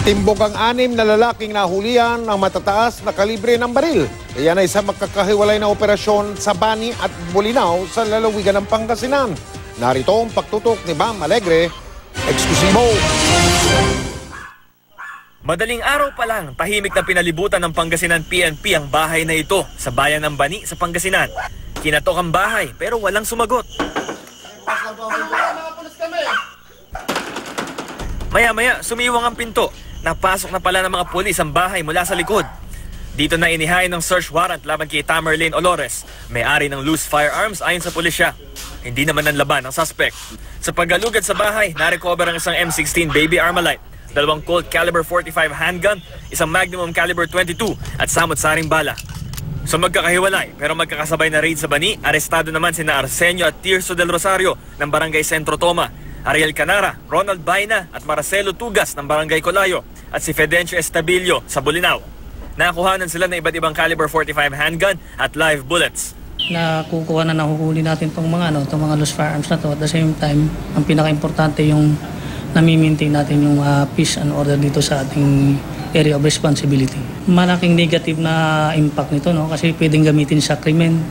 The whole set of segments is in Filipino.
Timbog ang 6 na lalaking nahulihan ng matataas na kalibre ng baril. Iyan ay sa magkakahiwalay na operasyon sa Bani at Bolinao sa lalawigan ng Pangasinan. Narito ang pagtutok ni Bam Alegre, eksklusibo. Madaling araw pa lang, tahimik na pinalibutan ng Pangasinan PNP ang bahay na ito sa bayan ng Bani sa Pangasinan. Kinatok ang bahay pero walang sumagot. Maya-maya, sumiwang ang pinto. Napasok na pala ng mga pulis ang bahay mula sa likod. Dito na inihain ng search warrant laban kay Tamerlane Olores, may-ari ng loose firearms ayon sa pulisya. Hindi naman nanlaban ang suspect. Sa paggalugad sa bahay, narecover ang isang M16 baby Armalite, 2 Colt caliber 45 handgun, isang Magnum caliber 22 at samot-saring bala. Sa magkakahiwalay pero magkakasabay na raid sa Bani, arestado naman sina Arsenio at Tirso del Rosario ng Barangay Centro Toma, Ariel Canara, Ronald Baina at Marcelo Tugas ng Barangay Colayo at si Fedencio Estabilio sa Bolinao. Nakuhanan sila ng iba't ibang caliber 45 handgun at live bullets. Nakukuha na nahuhuli natin itong mga, itong mga loose firearms na to. At the same time, ang pinaka-importante yung nami-maintain natin yung peace and order dito sa ating area of responsibility. Malaking negative na impact nito, kasi pwedeng gamitin sa krimen.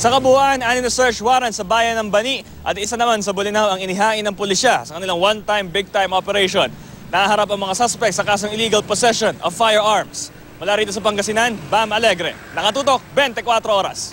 Sa kabuuan, 6 na search warrant sa bayan ng Bani at isa naman sa Bolinao ang inihain ng pulisya sa kanilang one-time, big-time operation. Naharap ang mga suspect sa kasong illegal possession of firearms. Mula rito sa Pangasinan, Bam Alegre. Nakatutok, 24 oras.